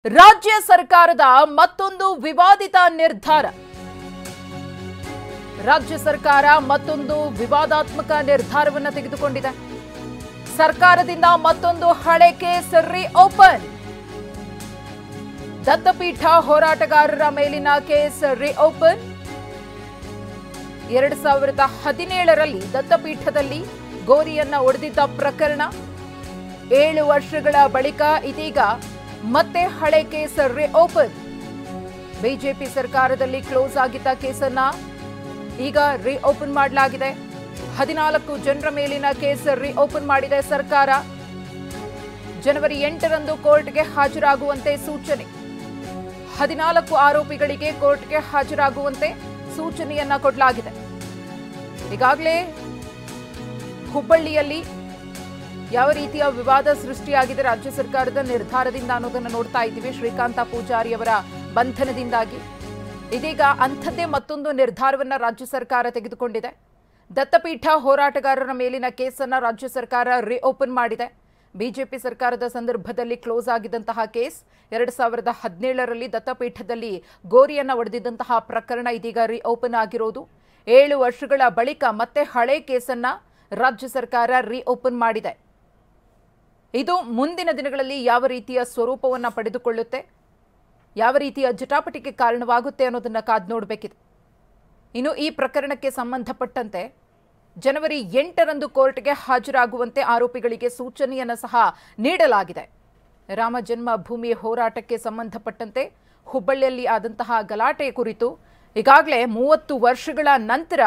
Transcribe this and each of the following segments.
ರಾಜ್ಯ ಸರ್ಕಾರದ ಮತ್ತೊಂದು ವಿವಾದಿತ ನಿರ್ಧಾರ. ರಾಜ್ಯ ಸರ್ಕಾರ ಮತ್ತೊಂದು ವಿವಾದಾತ್ಮಕ ನಿರ್ಧಾರವನ್ನು ತೆಗೆದುಕೊಂಡಿದೆ. ಸರ್ಕಾರದಿಂದ ಮತ್ತೊಂದು ಹಳೆ ಕೇಸ್ ರಿಓಪನ್. ದತ್ತಪೀಠ ಹೋರಾಟಗಾರರ ಮೇಲಿನ ಕೇಸ್ ರಿಓಪನ್. 2017ರಲ್ಲಿ ದತ್ತಪೀಠದಲ್ಲಿ ಗೋರಿಯನ್ನ ಒಡೆದಿದ್ದ ಪ್ರಕರಣ 7 ವರ್ಷಗಳ ಬಳಿಕ ಇದೀಗ ಮತ್ತೆ ಹಳೆ ಕೇಸ್ ರಿಓಪನ್. ಬಿಜೆಪಿ ಸರ್ಕಾರದಲ್ಲಿ ಕ್ಲೋಸ್ ಆಗಿದ್ದ ಕೇಸನ್ನ ಈಗ ರಿಓಪನ್ ಮಾಡಲಾಗಿದೆ. 14 ಜನರ ಮೇಲಿನ ಕೇಸ್ ರಿಓಪನ್ ಮಾಡಿದೆ ಸರ್ಕಾರ. ಜನವರಿ 8ರಂದು ಕೋರ್ಟ್ಗೆ ಹಾಜರಾಗುವಂತೆ ಸೂಚನೆ. 14 ಆರೋಪಿಗಳಿಗೆ ಕೋರ್ಟ್ಗೆ ಹಾಜರಾಗುವಂತೆ ಸೂಚನೆಯನ್ನ ಕೊಡಲಾಗಿದೆ. ಈಗಾಗಲೇ ಹುಬ್ಬಳ್ಳಿಯಲ್ಲಿ ಯಾವ ರೀತಿಯ ವಿವಾದ ಸೃಷ್ಟಿಯಾಗಿದೆ ರಾಜ್ಯ ಸರ್ಕಾರದ ನಿರ್ಧಾರದಿಂದ ಅನ್ನೋದನ್ನು ನೋಡ್ತಾ ಇದ್ದೀವಿ. ಶ್ರೀಕಾಂತ ಪೂಜಾರಿ ಅವರ ಬಂಧನದಿಂದಾಗಿ ಇದೀಗ ಅಂಥದ್ದೇ ಮತ್ತೊಂದು ನಿರ್ಧಾರವನ್ನ ರಾಜ್ಯ ಸರ್ಕಾರ ತೆಗೆದುಕೊಂಡಿದೆ. ದತ್ತಪೀಠ ಹೋರಾಟಗಾರರ ಮೇಲಿನ ಕೇಸನ್ನ ರಾಜ್ಯ ಸರ್ಕಾರ ರಿಓಪನ್ ಮಾಡಿದೆ. ಬಿಜೆಪಿ ಸರ್ಕಾರದ ಸಂದರ್ಭದಲ್ಲಿ ಕ್ಲೋಸ್ ಆಗಿದ್ದಂತಹ ಕೇಸ್ 2017ರಲ್ಲಿ ದತ್ತಪೀಠದಲ್ಲಿ ಗೋರಿಯನ್ನ ಒಡೆದಿದ್ದಂತಹ ಪ್ರಕರಣ ಇದೀಗ ರಿಓಪನ್ ಆಗಿರೋದು. 7 ವರ್ಷಗಳ ಬಳಿಕ ಮತ್ತೆ ಹಳೆ ಕೇಸನ್ನ ರಾಜ್ಯ ಸರ್ಕಾರ ರಿಓಪನ್ ಮಾಡಿದೆ. ಇದು ಮುಂದಿನ ದಿನಗಳಲ್ಲಿ ಯಾವ ರೀತಿಯ ಸ್ವರೂಪವನ್ನ ಪಡೆದುಕೊಳ್ಳುತ್ತೆ, ಯಾವ ರೀತಿಯ ಜಟಾಪಟಿಗೆ ಕಾರಣವಾಗುತ್ತೆ ಅನ್ನೋದನ್ನ ಕಾದು ನೋಡಬೇಕಿದೆ. ಇನ್ನು ಈ ಪ್ರಕರಣಕ್ಕೆ ಸಂಬಂಧಪಟ್ಟಂತೆ ಜನವರಿ 8ರಂದು ಕೋರ್ಟ್ಗೆ ಹಾಜರಾಗುವಂತೆ ಆರೋಪಿಗಳಿಗೆ ಸೂಚನೆಯನ್ನು ಸಹ ನೀಡಲಾಗಿದೆ. ರಾಮ ಜನ್ಮಭೂಮಿ ಹೋರಾಟಕ್ಕೆ ಸಂಬಂಧಪಟ್ಟಂತೆ ಹುಬ್ಬಳ್ಳಿಯಲ್ಲಿ ಆದಂತಹ ಗಲಾಟೆ ಕುರಿತು ಈಗಾಗಲೇ 30 ವರ್ಷಗಳ ನಂತರ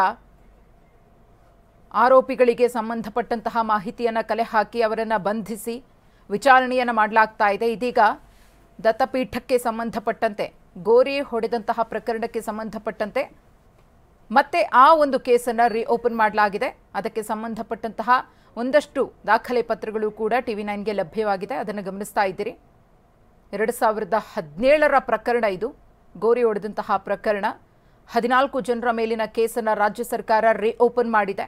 ಆರೋಪಿಗಳಿಗೆ ಸಂಬಂಧಪಟ್ಟಂತಹ ಮಾಹಿತಿಯನ್ನು ಕಲೆ ಹಾಕಿ ಅವರನ್ನು ಬಂಧಿಸಿ ವಿಚಾರಣೆಯನ್ನು ಮಾಡಲಾಗ್ತಾ ಇದೆ. ಇದೀಗ ದತ್ತಪೀಠಕ್ಕೆ ಸಂಬಂಧಪಟ್ಟಂತೆ ಗೋರಿ ಹೊಡೆದಂತಹ ಪ್ರಕರಣಕ್ಕೆ ಸಂಬಂಧಪಟ್ಟಂತೆ ಮತ್ತೆ ಆ ಒಂದು ಕೇಸನ್ನು ರಿಓಪನ್ ಮಾಡಲಾಗಿದೆ. ಅದಕ್ಕೆ ಸಂಬಂಧಪಟ್ಟಂತಹ ಒಂದಷ್ಟು ದಾಖಲೆ ಪತ್ರಗಳು ಕೂಡ TV9ಗೆ ಲಭ್ಯವಾಗಿದೆ. ಅದನ್ನು ಗಮನಿಸ್ತಾ ಇದ್ದೀರಿ. 2017ರ ಪ್ರಕರಣ ಇದು, ಗೋರಿ ಹೊಡೆದಂತಹ ಪ್ರಕರಣ. 14 ಜನರ ಮೇಲಿನ ಕೇಸನ್ನು ರಾಜ್ಯ ಸರ್ಕಾರ ರಿಓಪನ್ ಮಾಡಿದೆ.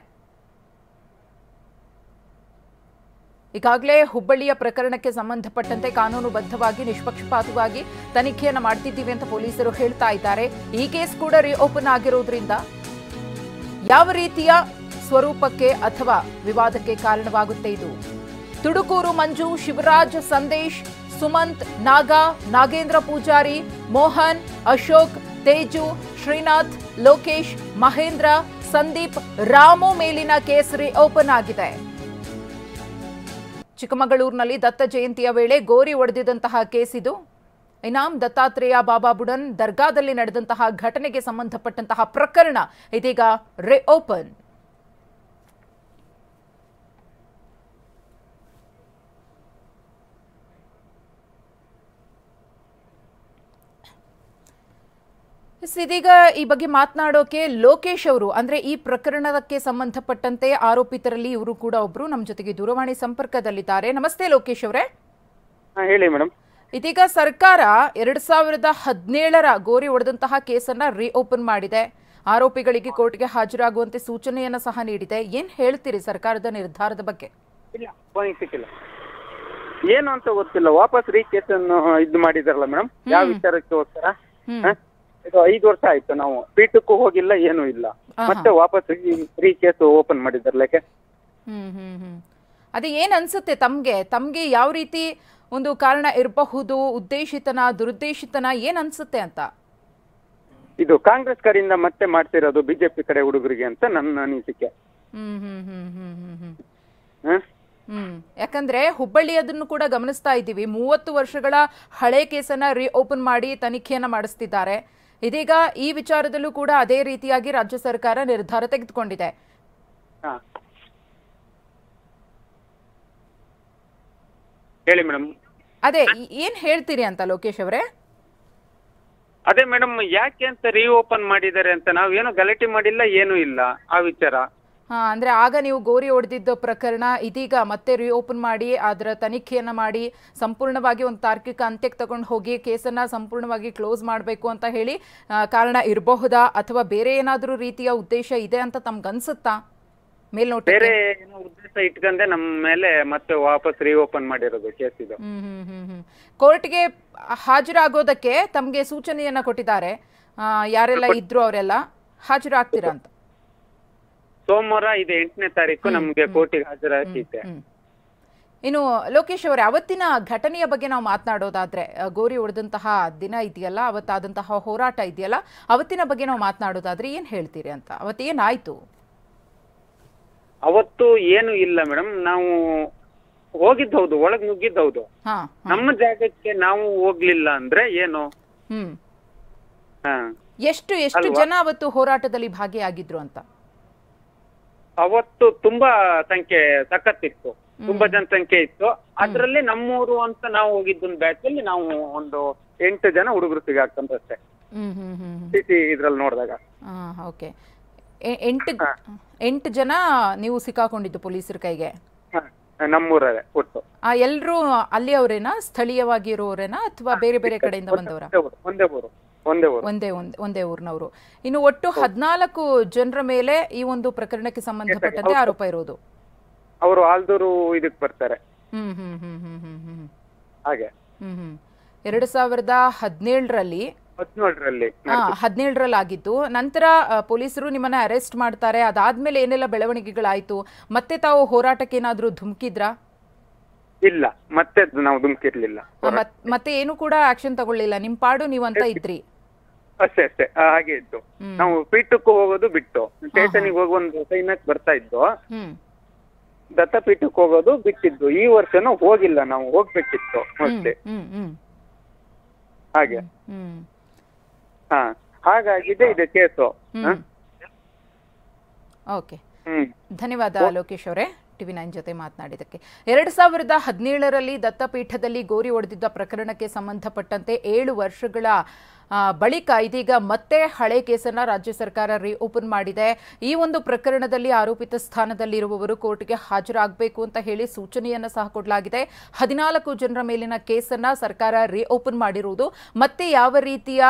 ಈಗಾಗಲೇ ಹುಬ್ಬಳ್ಳಿಯ ಪ್ರಕರಣಕ್ಕೆ ಸಂಬಂಧಪಟ್ಟಂತೆ ಕಾನೂನುಬದ್ಧವಾಗಿ ನಿಷ್ಪಕ್ಷಪಾತವಾಗಿ ತನಿಖೆಯನ್ನು ಮಾಡ್ತಿದ್ದೀವಿ ಅಂತ ಪೊಲೀಸರು ಹೇಳ್ತಾ ಇದ್ದಾರೆ. ಈ ಕೇಸ್ ಕೂಡ ರಿಓಪನ್ ಆಗಿರೋದ್ರಿಂದ ಯಾವ ರೀತಿಯ ಸ್ವರೂಪಕ್ಕೆ ಅಥವಾ ವಿವಾದಕ್ಕೆ ಕಾರಣವಾಗುತ್ತೆ ಇದು? ತುಡುಕೂರು ಮಂಜು, ಶಿವರಾಜ್, ಸಂದೇಶ್, ಸುಮಂತ್, ನಾಗಾ, ನಾಗೇಂದ್ರ ಪೂಜಾರಿ, ಮೋಹನ್, ಅಶೋಕ್, ತೇಜು, ಶ್ರೀನಾಥ್, ಲೋಕೇಶ್, ಮಹೇಂದ್ರ, ಸಂದೀಪ್, ರಾಮು ಮೇಲಿನ ಕೇಸ್ ರಿಓಪನ್ ಆಗಿದೆ. ಚಿಕ್ಕಮಗಳೂರಿನಲ್ಲಿ ದತ್ತ ಜಯಂತಿಯ ವೇಳೆ ಗೋರಿ ಒಡೆದಿದ್ದಂತಹ ಕೇಸ್ ಇದು. ಇನಾಮ್ ದತ್ತಾತ್ರೇಯ ಬಾಬಾ ಬುಡನ್ ದರ್ಗಾದಲ್ಲಿ ನಡೆದಂತಹ ಘಟನೆಗೆ ಸಂಬಂಧಪಟ್ಟಂತಹ ಪ್ರಕರಣ ಇದೀಗ ರಿಓಪನ್. ಇದೀಗ ಈ ಬಗ್ಗೆ ಮಾತನಾಡೋಕೆ ಲೋಕೇಶ್ ಅವರು, ಅಂದ್ರೆ ಈ ಪ್ರಕರಣಕ್ಕೆ ಸಂಬಂಧಪಟ್ಟಂತೆ ಆರೋಪಿತರಲ್ಲಿ ಇವರು ಕೂಡ ಒಬ್ರು ನಮ್ಮ ಜೊತೆಗೆ ದೂರವಾಣಿ ಸಂಪರ್ಕದಲ್ಲಿದ್ದಾರೆ. ನಮಸ್ತೆ ಲೋಕೇಶ್ ಅವರೇ. ಹೇಳಿ ಮೇಡಮ್. ಇದೀಗ ಸರ್ಕಾರ 2017ರ ಗೋರಿ ಹೊಡೆದಂತಹ ಕೇಸನ್ನ ರಿಓಪನ್ ಮಾಡಿದೆ. ಆರೋಪಿಗಳಿಗೆ ಕೋರ್ಟ್ಗೆ ಹಾಜರಾಗುವಂತೆ ಸೂಚನೆಯನ್ನ ಸಹ ನೀಡಿದೆ. ಏನ್ ಹೇಳ್ತೀರಿ ಸರ್ಕಾರದ ನಿರ್ಧಾರದ ಬಗ್ಗೆ? ಏನು ಅಂತ ಗೊತ್ತಿಲ್ಲ, ವಾಪಸ್ ರೀ ಕೇಸ್ ಅನ್ನು ಇದು ಮಾಡಿದಾರಲ್ಲ ಮೇಡಮ್. ಯಾವ ವಿಚಾರಕ್ಕೋಸ್ಕರ ಇದು 5 ವರ್ಷ ಆಯ್ತು, ನಾವು ಪೀಠಕ್ಕೂ ಹೋಗಿಲ್ಲ, ಏನೂ ಇಲ್ಲ, ಮತ್ತೆ ವಾಪಸ್ ರೀ ಕೇಸ್ ಓಪನ್ ಮಾಡಿದಾರಲ್ಲ. ಅದೇ ಏನ್ ಅನ್ಸುತ್ತೆ ತಮ್ಗೆ ಯಾವ ರೀತಿ ಒಂದು ಕಾರಣ ಇರಬಹುದು? ಉದ್ದೇಶಿತನ, ದುರುದ್ದೇಶಿತನ, ಏನ್ ಅನ್ಸುತ್ತೆ ಅಂತ? ಇದು ಕಾಂಗ್ರೆಸ್ ಕಡೆಯಿಂದ ಮತ್ತೆ ಮಾಡ್ತಿರೋದು ಬಿಜೆಪಿ ಕಡೆ ಹುಡುಗರಿಗೆ ಅಂತ ನನ್ನ ಅನಿಸಿಕೆ. ಯಾಕಂದ್ರೆ ಹುಬ್ಬಳ್ಳಿ ಅದನ್ನು ಕೂಡ ಗಮನಿಸ್ತಾ ಇದ್ದೀವಿ. 30 ವರ್ಷಗಳ ಹಳೆ ಕೇಸನ್ನ ರಿಓಪನ್ ಮಾಡಿ ತನಿಖೆಯನ್ನ ಮಾಡಿಸ್ತಿದ್ದಾರೆ. ಇದೀಗ ಈ ವಿಚಾರದಲ್ಲೂ ಕೂಡ ಅದೇ ರೀತಿಯಾಗಿ ರಾಜ್ಯ ಸರ್ಕಾರ ನಿರ್ಧಾರ ತೆಗೆದುಕೊಂಡಿದೆ. ಹೇಳಿ ಮೇಡಮ್. ಅದೇ ಏನ್ ಹೇಳ್ತೀರಿ ಅಂತ ಲೋಕೇಶ್ ಅವರೇ? ಅದೇ ಮೇಡಮ್, ಯಾಕೆ ಅಂತ ರಿಓಪನ್ ಮಾಡಿದ್ದಾರೆ ಅಂತ ನಾವೇನು ಗಲಾಟೆ ಮಾಡಿಲ್ಲ, ಏನೂ ಇಲ್ಲ ಆ ವಿಚಾರ. ಅಂದ್ರೆ ಆಗ ನೀವು ಗೋರಿ ಹೊಡೆದಿದ್ದ ಪ್ರಕರಣ ಇದೀಗ ಮತ್ತೆ ರಿಓಪನ್ ಮಾಡಿ ಅದರ ತನಿಖೆಯನ್ನ ಮಾಡಿ ಸಂಪೂರ್ಣವಾಗಿ ಒಂದು ತಾರ್ಕಿಕ ಅಂತ್ಯಕ್ಕೆ ತಗೊಂಡು ಹೋಗಿ ಕೇಸನ್ನ ಸಂಪೂರ್ಣವಾಗಿ ಕ್ಲೋಸ್ ಮಾಡಬೇಕು ಅಂತ ಹೇಳಿ ಕಾರಣ ಇರಬಹುದಾ, ಅಥವಾ ಬೇರೆ ಏನಾದರೂ ರೀತಿಯ ಉದ್ದೇಶ ಇದೆ ಅಂತ ತಮ್ಗನ್ಸುತ್ತಾ? ಮೇಲ್ನೋಟಕ್ಕೆ ಬೇರೆ ಏನೋ ಉದ್ದೇಶ ಇಟ್ಕೊಂಡೆ ನಮ್ಮ ಮೇಲೆ ಮತ್ತೆ ವಾಪಸ್ ರೀಓಪನ್ ಮಾಡಿರೋದು ಕೇಸ್ ಇದು. ಕೋರ್ಟ್ಗೆ ಹಾಜರಾಗೋದಕ್ಕೆ ತಮಗೆ ಸೂಚನೆಯನ್ನ ಕೊಟ್ಟಿದ್ದಾರೆ. ಯಾರೆಲ್ಲ ಇದ್ರು ಅವರೆಲ್ಲ ಹಾಜರಾಗ್ತೀರಾ ಅಂತ? ಸೋಮವಾರ ಇದು 8ನೇ ತಾರೀಕು ನಮ್ಗೆ ಕೋರ್ಟಿಗೆ ಹಾಜರಾಗೈತೆ. ಇನ್ನು ಲೋಕೇಶ್ ಅವರೇ, ಅವತ್ತಿನ ಘಟನೆಯ ಬಗ್ಗೆ ನಾವು ಮಾತನಾಡೋದಾದ್ರೆ, ಗೋರಿ ಹೊಡೆದಂತಹ ದಿನ ಇದೆಯಲ್ಲ, ಅವತ್ತಾದಂತಹ ಹೋರಾಟ ಇದೆಯಲ್ಲ, ಅವತ್ತಿನ ಬಗ್ಗೆ ನಾವು ಮಾತನಾಡೋದಾದ್ರೆ ಏನ್ ಹೇಳ್ತೀರಿ ಅಂತ? ಅವತ್ತೇನಾಯ್ತು? ಅವತ್ತು ಏನು ಇಲ್ಲ ಮೇಡಮ್, ನಾವು ಹೋಗಿದ್ದು ಹೌದು, ಒಳಗ್ ನುಗ್ಗಿದ್ದು ಹೌದು. ನಮ್ಮ ಜಾಗಕ್ಕೆ ನಾವು ಹೋಗ್ಲಿಲ್ಲ ಅಂದ್ರೆ ಏನು? ಎಷ್ಟು ಜನ ಅವತ್ತು ಹೋರಾಟದಲ್ಲಿ ಭಾಗಿಯಾಗಿದ್ರು ಅಂತ? ಅವತ್ತು ತುಂಬಾ ಸಂಖ್ಯೆ ಸಖತ್ತಿತ್ತು, ತುಂಬಾ ಜನಸಂಖ್ಯೆ ಇತ್ತು. ಅದ್ರಲ್ಲಿ ನಮ್ಮೂರು ಅಂತ ನಾವು ಹೋಗಿದ್ದೊಂದು ಬ್ಯಾಚ್ ಅಲ್ಲಿ ನಾವು ಒಂದು 8 ಜನ ಹುಡುಗರು ಸಿಗಾಕಂತಷ್ಟೇ ಸಿಟಿ ಇದ್ರಲ್ಲಿ ನೋಡಿದಾಗ. ಓಕೆ, 8 ಜನ ನೀವು ಸಿಕ್ಕಾಕೊಂಡಿದ್ದು ಪೊಲೀಸರ ಕೈಗೆ? ನಮ್ಮೂರೇ ಒಟ್ಟು. ಎಲ್ರು ಅಲ್ಲಿ ಅವರೇನಾ, ಸ್ಥಳೀಯವಾಗಿ ಇರೋರೇನಾ ಅಥವಾ ಬೇರೆ ಬೇರೆ ಕಡೆಯಿಂದ ಬಂದವರ? ಒಂದೇ ಊರಿನವರು. ಇನ್ನು ಒಟ್ಟು 14 ಜನರ ಮೇಲೆ ಈ ಒಂದು ಪ್ರಕರಣಕ್ಕೆ ಸಂಬಂಧಪಟ್ಟಂತೆ ಆರೋಪ ಇರೋದು. ಅವರು ಆಲ್ದೂರು ಇದಕ್ಕೆ ಬರ್ತಾರೆ ಹಾಗೆ. 2017ರಲ್ಲಿ 17ರಲ್ಲಿ ಆಗಿತ್ತು. ನಂತರ ಪೊಲೀಸರು ನಿಮ್ಮನ್ನ ಅರೆಸ್ಟ್ ಮಾಡ್ತಾರೆ. ಅದಾದ್ಮೇಲೆ ಏನೆಲ್ಲ ಬೆಳವಣಿಗೆಗಳಾಯ್ತು? ಮತ್ತೆ ತಾವು ಹೋರಾಟಕ್ಕೆ ಏನಾದ್ರೂ ಧುಮುಕಿದ್ರಾ? ಇಲ್ಲ, ಮತ್ತೆ ನಾವು ಧುಮುಕಿರ್ಲಿಲ್ಲ. ಮತ್ತೆ ಏನು ಕೂಡ ಆಕ್ಷನ್ ತಗೊಳ್ಳಿಲ್ಲ, ನಿಮ್ ಪಾಡು ನೀವಂತ ಇದ್ರಿ? ಅಷ್ಟೇ ಹಾಗೆ ಇತ್ತು. ನಾವು ಪೀಠಕ್ಕೂ ಹೋಗೋದು ಬಿಟ್ಟು, ಸ್ಟೇಷನ್ಗೆ ಹೋಗಿ ಒಂದು ಸೈನ್ಯಕ್ಕೆ ಬರ್ತಾ ಇದ್ದು, ದತ್ತಪೀಠಕ್ಕೆ ಹೋಗೋದು ಬಿಟ್ಟಿದ್ದು. ಈ ವರ್ಷನೂ ಹೋಗಿಲ್ಲ, ನಾವು ಹೋಗ್ಬೇಕಿತ್ತು ಮತ್ತೆ ಹಾಗೆ. ಹಾಗಾಗಿದೆ ಇದು ಕೇಸು. ಓಕೆ, ಧನ್ಯವಾದ ಲೋಕೇಶ್ ಅವರೇ TV9 ಜೊತೆ ಮಾತನಾಡಿದಕ್ಕೆ. 2017ರಲ್ಲಿ ದತ್ತಪೀಠದಲ್ಲಿ ಗೋರಿ ಹೊಡೆದಿದ್ದ ಪ್ರಕರಣಕ್ಕೆ ಸಂಬಂಧಪಟ್ಟಂತೆ 7 ವರ್ಷಗಳ ಬಳಿಕ ಇದೀಗ ಮತ್ತೆ ಹಳೆ ಕೇಸನ್ನ ರಾಜ್ಯ ಸರ್ಕಾರ ರೀಓಪನ್ ಮಾಡಿದೆ. ಈ ಒಂದು ಪ್ರಕರಣದಲ್ಲಿ ಆರೋಪಿತ ಸ್ಥಾನದಲ್ಲಿರುವವರು ಕೋರ್ಟ್ಗೆ ಹಾಜರಾಗಬೇಕು ಅಂತ ಹೇಳಿ ಸೂಚನೆಯನ್ನ ಸಹ ಕೊಡಲಾಗಿದೆ. 14 ಜನರ ಮೇಲಿನ ಕೇಸನ್ನ ಸರ್ಕಾರ ರೀಓಪನ್ ಮಾಡಿರುವುದು ಮತ್ತೆ ಯಾವ ರೀತಿಯ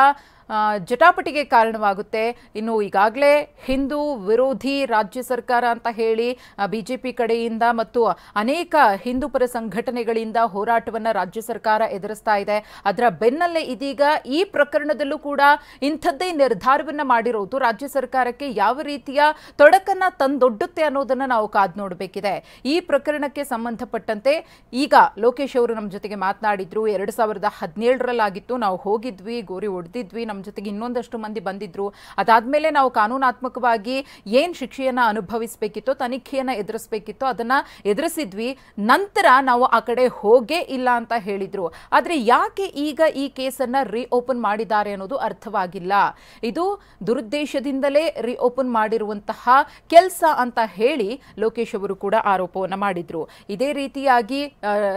ಜಟಾಪಟಿಗೆ ಕಾರಣವಾಗುತ್ತೆ? ಇನ್ನು ಈಗಾಗಲೇ ಹಿಂದೂ ವಿರೋಧಿ ರಾಜ್ಯ ಸರ್ಕಾರ ಅಂತ ಹೇಳಿ ಬಿಜೆಪಿ ಕಡೆಯಿಂದ ಮತ್ತು ಅನೇಕ ಹಿಂದೂ ಪರ ಸಂಘಟನೆಗಳಿಂದ ಹೋರಾಟವನ್ನ ರಾಜ್ಯ ಸರ್ಕಾರ ಎದುರಿಸ್ತಾ ಇದೆ. ಅದರ ಬೆನ್ನಲ್ಲೇ ಇದೀಗ ಈ ಪ್ರಕರಣದಲ್ಲೂ ಕೂಡ ಇಂಥದ್ದೇ ನಿರ್ಧಾರವನ್ನ ಮಾಡಿರೋದು ರಾಜ್ಯ ಸರ್ಕಾರಕ್ಕೆ ಯಾವ ರೀತಿಯ ತೊಡಕನ್ನ ತಂದೊಡ್ಡುತ್ತೆ ಅನ್ನೋದನ್ನ ನಾವು ಕಾದು ನೋಡಬೇಕಿದೆ. ಈ ಪ್ರಕರಣಕ್ಕೆ ಸಂಬಂಧಪಟ್ಟಂತೆ ಈಗ ಲೋಕೇಶ್ ಅವರು ನಮ್ಮ ಜೊತೆಗೆ ಮಾತನಾಡಿದ್ರು. 2017ರಲ್ಲಾಗಿತ್ತು, ನಾವು ಹೋಗಿದ್ವಿ, ಗೋರಿ ಹೊಡೆದಿದ್ವಿ, ನಮ್ಮ ಜೊತೆಗೆ ಇನ್ನೊಂದಷ್ಟು ಮಂದಿ ಬಂದಿದ್ರು. ಅದಾದ್ಮೇಲೆ ನಾವು ಕಾನೂನಾತ್ಮಕವಾಗಿ ಏನ್ ಶಿಕ್ಷೆಯನ್ನ ಅನುಭವಿಸಬೇಕಿತ್ತೋ, ತನಿಖೆಯನ್ನ ಎದುರಿಸಬೇಕಿತ್ತೋ ಅದನ್ನ ಎದುರಿಸಿದ್ವಿ. ನಂತರ ನಾವು ಆ ಕಡೆ ಹೋಗೇ ಇಲ್ಲ ಅಂತ ಹೇಳಿದ್ರು. ಆದ್ರೆ ಯಾಕೆ ಈಗ ಈ ಕೇಸನ್ನ ರೀಓಪನ್ ಮಾಡಿದ್ದಾರೆ ಅನ್ನೋದು ಅರ್ಥವಾಗಿಲ್ಲ. ಇದು ದುರುದ್ದೇಶದಿಂದಲೇ ರೀಓಪನ್ ಮಾಡಿರುವಂತಹ ಕೆಲಸ ಅಂತ ಹೇಳಿ ಲೋಕೇಶ್ ಅವರು ಕೂಡ ಆರೋಪವನ್ನ ಮಾಡಿದ್ರು. ಇದೇ ರೀತಿಯಾಗಿ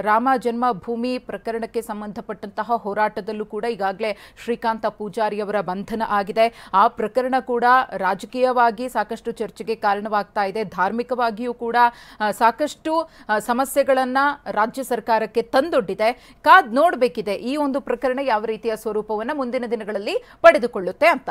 ರಾಮ ಜನ್ಮಭೂಮಿ ಪ್ರಕರಣಕ್ಕೆ ಸಂಬಂಧಪಟ್ಟಂತಹ ಹೋರಾಟದಲ್ಲೂ ಕೂಡ ಈಗಾಗಲೇ ಶ್ರೀಕಾಂತ ಪೂಜಾರಿ ಅವರ ಬಂಧನ ಆಗಿದೆ. ಆ ಪ್ರಕರಣ ಕೂಡ ರಾಜಕೀಯವಾಗಿ ಸಾಕಷ್ಟು ಚರ್ಚೆಗೆ ಕಾರಣವಾಗ್ತಾ ಇದೆ. ಧಾರ್ಮಿಕವಾಗಿಯೂ ಕೂಡ ಸಾಕಷ್ಟು ಸಮಸ್ಯೆಗಳನ್ನ ರಾಜ್ಯ ಸರ್ಕಾರಕ್ಕೆ ತಂದೊಡ್ಡಿದೆ. ಕಾದ್ ನೋಡಬೇಕಿದೆ ಈ ಒಂದು ಪ್ರಕರಣ ಯಾವ ರೀತಿಯ ಸ್ವರೂಪವನ್ನು ಮುಂದಿನ ದಿನಗಳಲ್ಲಿ ಪಡೆದುಕೊಳ್ಳುತ್ತೆ ಅಂತ.